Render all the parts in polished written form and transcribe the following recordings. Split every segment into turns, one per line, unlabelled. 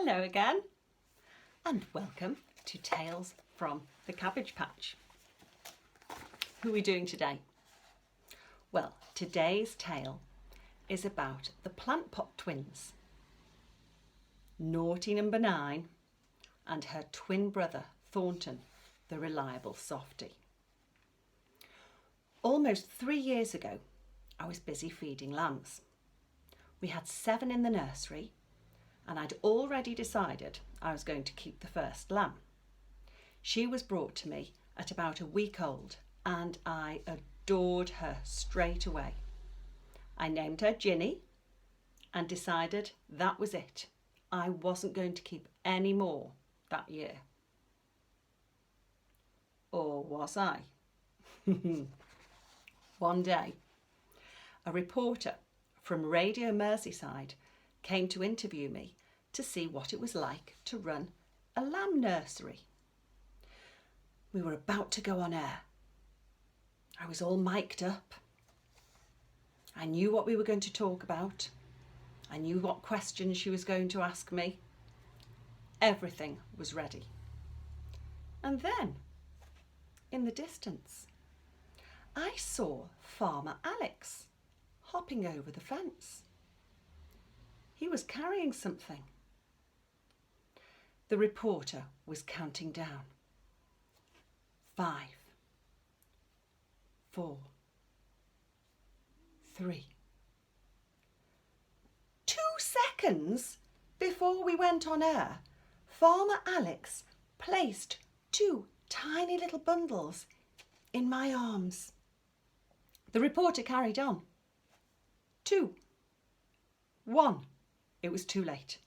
Hello again, and welcome to Tales from the Cabbage Patch. Who are we doing today? Well, today's tale is about the plant pot twins, naughty number 9 and her twin brother Thornton, the reliable softie. Almost 3 years ago, I was busy feeding lambs. We had 7 in the nursery, and I'd already decided I was going to keep the first lamb. She was brought to me at about a week old, and I adored her straight away. I named her Ginny and decided that was it. I wasn't going to keep any more that year. Or was I? One day, a reporter from Radio Merseyside came to interview me to see what it was like to run a lamb nursery. We were about to go on air. I was all mic'd up. I knew what we were going to talk about. I knew what questions she was going to ask me. Everything was ready. And then, in the distance, I saw Farmer Alex hopping over the fence. He was carrying something. The reporter was counting down. 5, 4, 3. 2 seconds before we went on air, Farmer Alex placed 2 tiny little bundles in my arms. The reporter carried on. 2, 1. It was too late.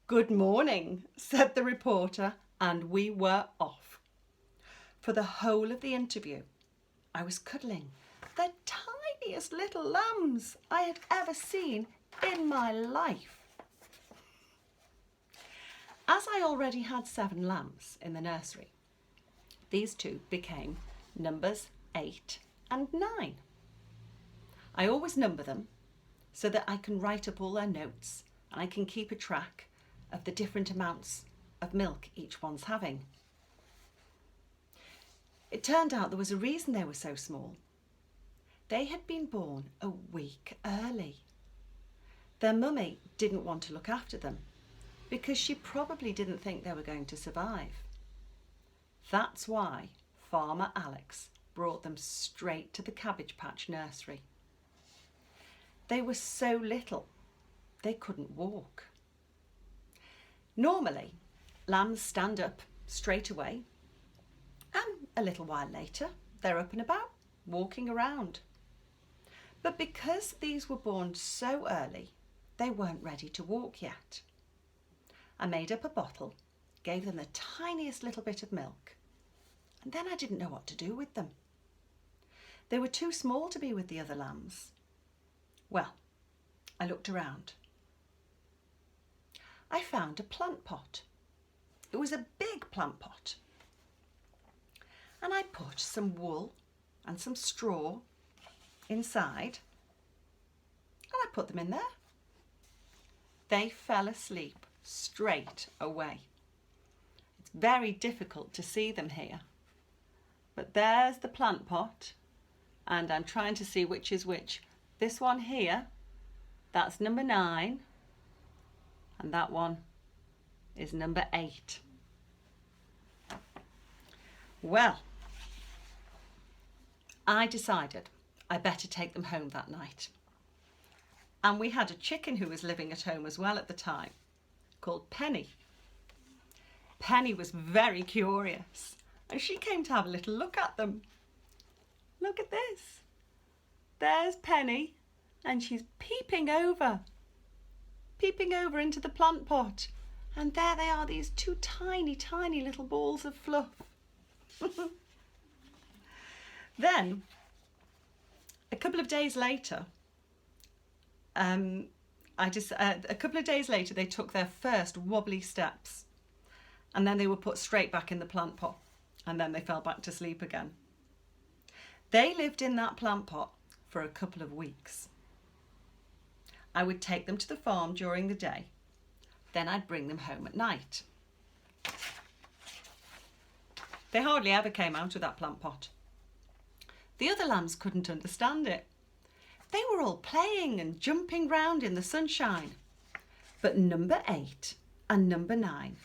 "Good morning," said the reporter, and we were off. For the whole of the interview, I was cuddling the tiniest little lambs I had ever seen in my life. As I already had 7 lambs in the nursery, these 2 became numbers 8 and 9. I always number them so that I can write up all their notes and I can keep a track of the different amounts of milk each one's having. It turned out there was a reason they were so small. They had been born a week early. Their mummy didn't want to look after them because she probably didn't think they were going to survive. That's why Farmer Alex brought them straight to the Cabbage Patch nursery. They were so little, they couldn't walk. Normally, lambs stand up straight away, and a little while later, they're up and about, walking around. But because these were born so early, they weren't ready to walk yet. I made up a bottle, gave them the tiniest little bit of milk, and then I didn't know what to do with them. They were too small to be with the other lambs. Well, I looked around. I found a plant pot. It was a big plant pot. And I put some wool and some straw inside, and I put them in there. They fell asleep straight away. It's very difficult to see them here, but there's the plant pot, and I'm trying to see which is which. This one here, that's number 9, and that one is number 8. Well, I decided I better take them home that night. And we had a chicken who was living at home as well at the time, called Penny. Penny was very curious, and she came to have a little look at them. Look at this. There's Penny, and she's peeping over into the plant pot. And there they are, these 2 tiny, tiny little balls of fluff. Then, a couple of days later, they took their first wobbly steps, and then they were put straight back in the plant pot, and then they fell back to sleep again. They lived in that plant pot for a couple of weeks. I would take them to the farm during the day, Then I'd bring them home at night. They hardly ever came out of that plant pot. The other lambs couldn't understand it. They were all playing and jumping round in the sunshine. But number 8 and number 9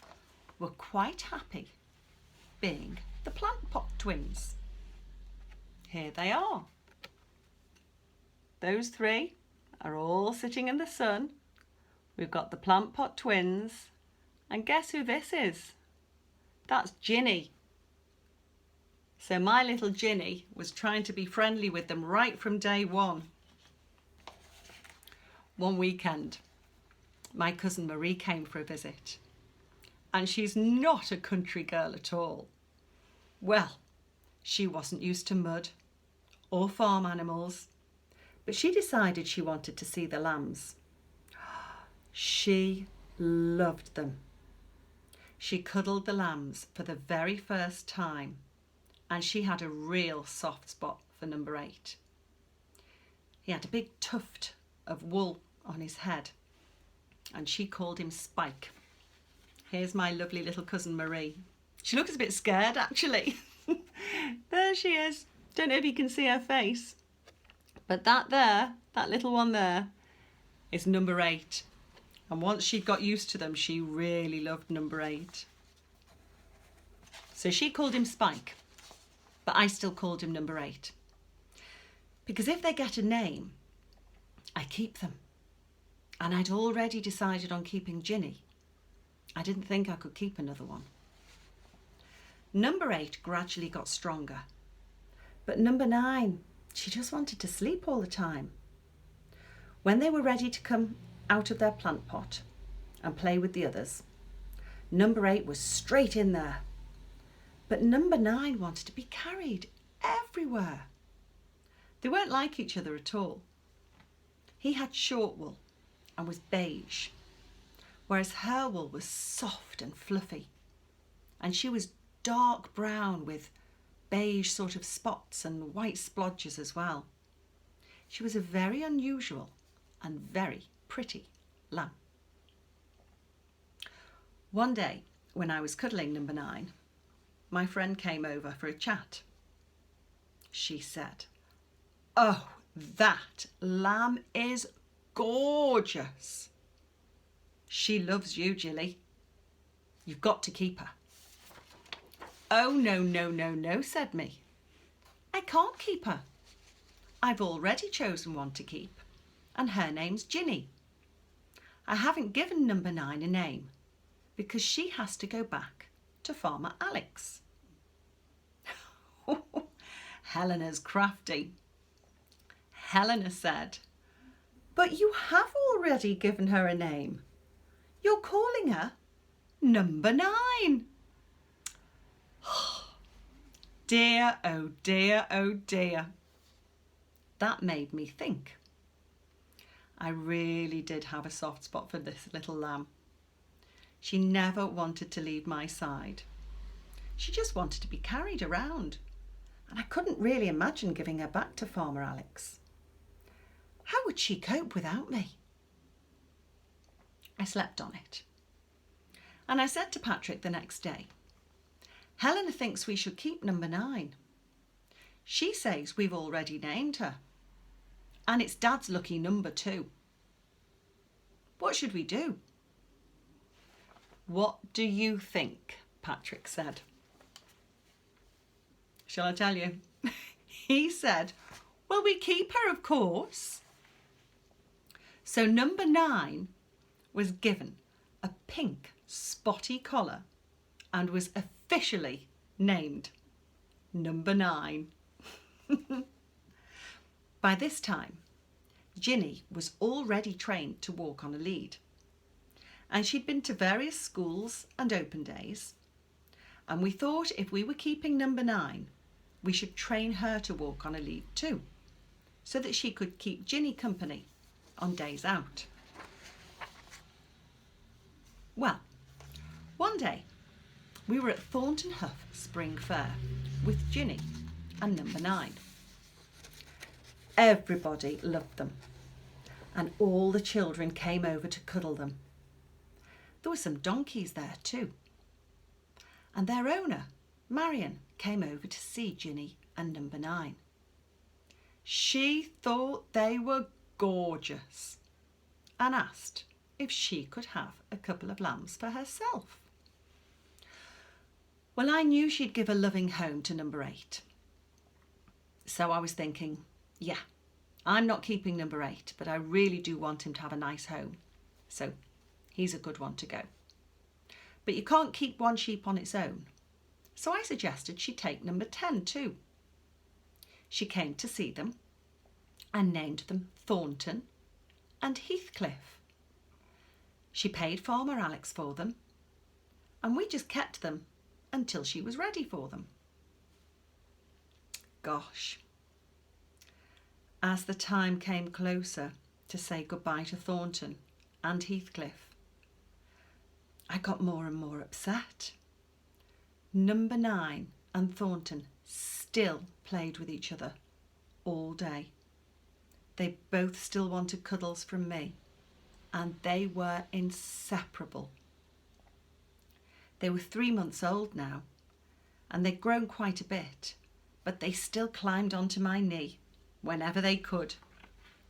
were quite happy being the plant pot twins. Here they are. Those 3 are all sitting in the sun. We've got the plant pot twins. And guess who this is? That's Ginny. So my little Ginny was trying to be friendly with them right from day one. One weekend, my cousin Marie came for a visit. And she's not a country girl at all. Well, she wasn't used to mud or farm animals, but she decided she wanted to see the lambs. She loved them. She cuddled the lambs for the very first time, and she had a real soft spot for number 8. He had a big tuft of wool on his head, and she called him Spike. Here's my lovely little cousin Marie. She looks a bit scared, actually. There she is. Don't know if you can see her face, but that little one there, is number 8. And once she got used to them, she really loved number 8. So she called him Spike, but I still called him number 8. Because if they get a name, I keep them. And I'd already decided on keeping Ginny. I didn't think I could keep another one. Number 8 gradually got stronger. But number 9, she just wanted to sleep all the time. When they were ready to come out of their plant pot and play with the others, number 8 was straight in there. But number 9 wanted to be carried everywhere. They weren't like each other at all. He had short wool and was beige, whereas her wool was soft and fluffy, and she was dark brown with beige sort of spots and white splodges as well. She was a very unusual and very pretty lamb. One day when I was cuddling number 9, my friend came over for a chat. She said, "Oh, that lamb is gorgeous. She loves you, Jilly. You've got to keep her." "Oh, no, no, no, no," said me. "I can't keep her. I've already chosen one to keep, and her name's Ginny. I haven't given number 9 a name because she has to go back to Farmer Alex." Helena's crafty. Helena said, "But you have already given her a name. You're calling her number 9. Dear, oh dear, oh dear. That made me think. I really did have a soft spot for this little lamb. She never wanted to leave my side. She just wanted to be carried around, and I couldn't really imagine giving her back to Farmer Alex. How would she cope without me? I slept on it, and I said to Patrick the next day, "Helena thinks we should keep number 9. She says we've already named her, and it's Dad's lucky number too. What should we do?" "What do you think?" Patrick said. Shall I tell you? He said, "Well, we keep her, of course." So number 9 was given a pink spotty collar and was officially named number 9. By this time, Ginny was already trained to walk on a lead, and she'd been to various schools and open days, and we thought if we were keeping number 9, we should train her to walk on a lead too, so that she could keep Ginny company on days out. Well, one day we were at Thornton Huff Spring Fair with Ginny and number 9. Everybody loved them, and all the children came over to cuddle them. There were some donkeys there too. And their owner, Marion, came over to see Ginny and number 9. She thought they were gorgeous and asked if she could have a couple of lambs for herself. Well, I knew she'd give a loving home to number 8. So I was thinking, yeah, I'm not keeping number 8, but I really do want him to have a nice home. So he's a good one to go. But you can't keep one sheep on its own. So I suggested she take number 10 too. She came to see them and named them Thornton and Heathcliff. She paid Farmer Alex for them, and we just kept them until she was ready for them. Gosh. As the time came closer to say goodbye to Thornton and Heathcliff, I got more and more upset. Number 9 and Thornton still played with each other all day. They both still wanted cuddles from me, and they were inseparable. They were 3 months old now, and they'd grown quite a bit, but they still climbed onto my knee whenever they could.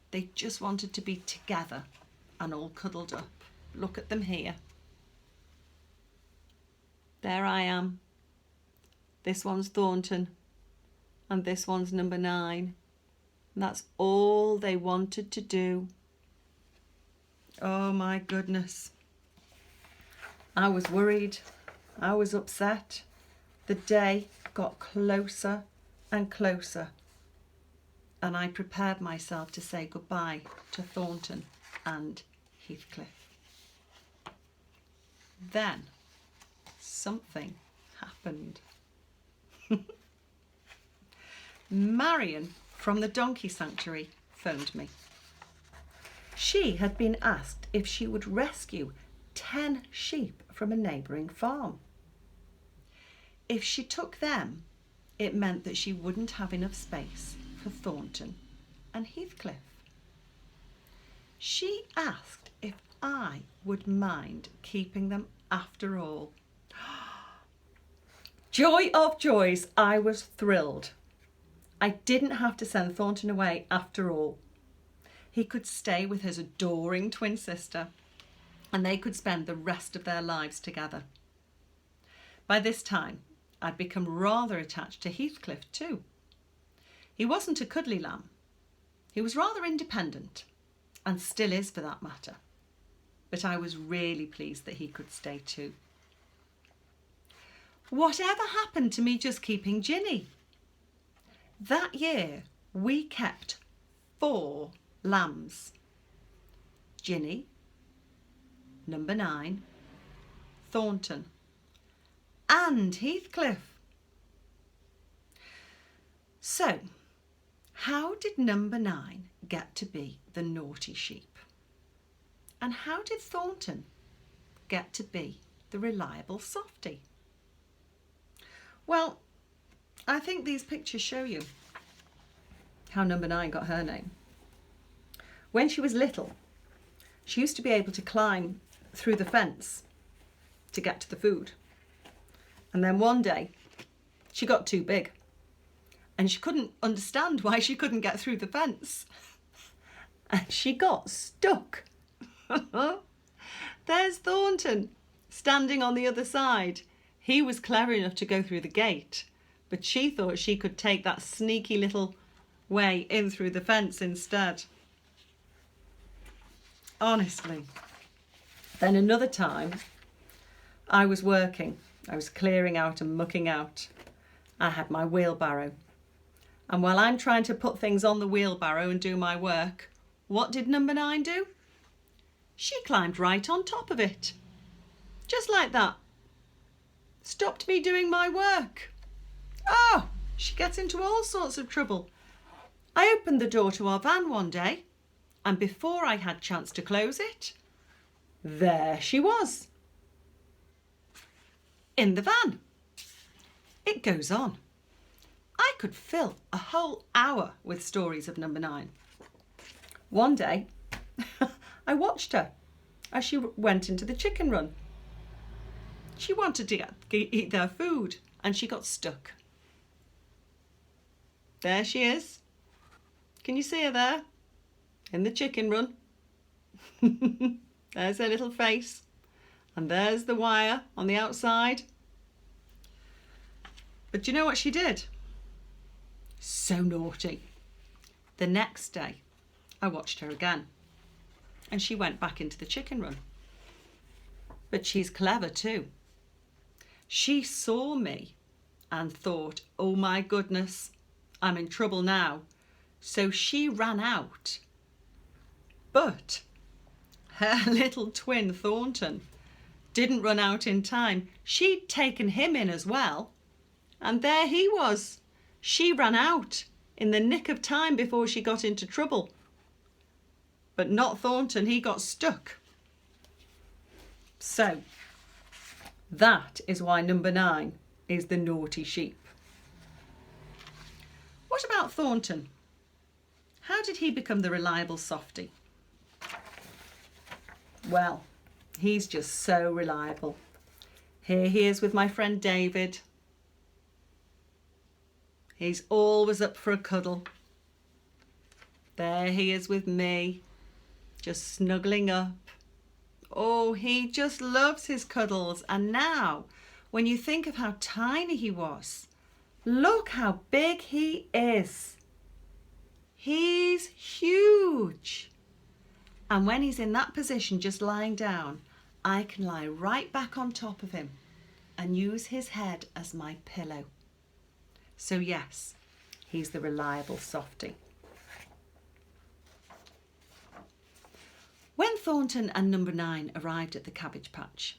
They just wanted to be together and all cuddled up. Look at them here. There I am. This one's Thornton, and this one's number 9. And that's all they wanted to do. Oh my goodness. I was worried. I was upset. The day got closer and closer, and I prepared myself to say goodbye to Thornton and Heathcliff. Then something happened. Marion from the Donkey Sanctuary phoned me. She had been asked if she would rescue 10 sheep from a neighbouring farm. If she took them, it meant that she wouldn't have enough space for Thornton and Heathcliff. She asked if I would mind keeping them after all. Joy of joys, I was thrilled. I didn't have to send Thornton away after all. He could stay with his adoring twin sister, and they could spend the rest of their lives together. By this time, I'd become rather attached to Heathcliff too. He wasn't a cuddly lamb. He was rather independent, and still is for that matter. But I was really pleased that he could stay too. Whatever happened to me just keeping Ginny? That year, we kept 4 lambs. Ginny, number 9, Thornton, and Heathcliff. So, how did number 9 get to be the naughty sheep? And how did Thornton get to be the reliable softie? Well, I think these pictures show you how number 9 got her name. When she was little, she used to be able to climb through the fence to get to the food. And then one day, she got too big and she couldn't understand why she couldn't get through the fence. And she got stuck. There's Thornton standing on the other side. He was clever enough to go through the gate, but she thought she could take that sneaky little way in through the fence instead. Honestly. Then another time, I was working. I was clearing out and mucking out. I had my wheelbarrow. And while I'm trying to put things on the wheelbarrow and do my work, what did number 9 do? She climbed right on top of it. Just like that. Stopped me doing my work. Oh, she gets into all sorts of trouble. I opened the door to our van one day, and before I had chance to close it, there she was. In the van. It goes on. I could fill a whole hour with stories of number 9. One day, I watched her as she went into the chicken run She wanted to eat their food and she got stuck. There she is. Can you see her there? In the chicken run. There's her little face. And there's the wire on the outside. But do you know what she did? So naughty. The next day, I watched her again. And she went back into the chicken run. But she's clever too. She saw me and thought, oh my goodness, I'm in trouble now. So she ran out. But her little twin Thornton didn't run out in time. She'd taken him in as well. And there he was. She ran out in the nick of time before she got into trouble. But not Thornton, he got stuck. So, that is why number 9 is the naughty sheep. What about Thornton? How did he become the reliable softie? Well, he's just so reliable. Here he is with my friend David. He's always up for a cuddle. There he is with me, just snuggling up. Oh, he just loves his cuddles. And now, when you think of how tiny he was, look how big he is. He's huge. And when he's in that position, just lying down, I can lie right back on top of him and use his head as my pillow. So yes, he's the reliable softie. When Thornton and number 9 arrived at the Cabbage Patch,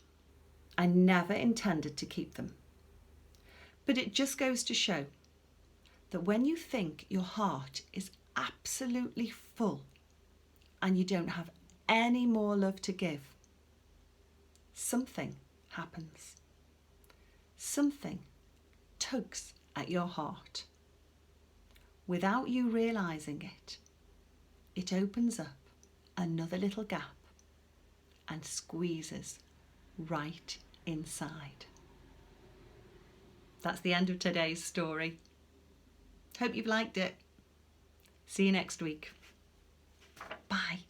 I never intended to keep them. But it just goes to show that when you think your heart is absolutely full and you don't have any more love to give, something happens. Something tugs at your heart. Without you realising it, it opens up another little gap and squeezes right inside. That's the end of today's story. Hope you've liked it. See you next week. Bye.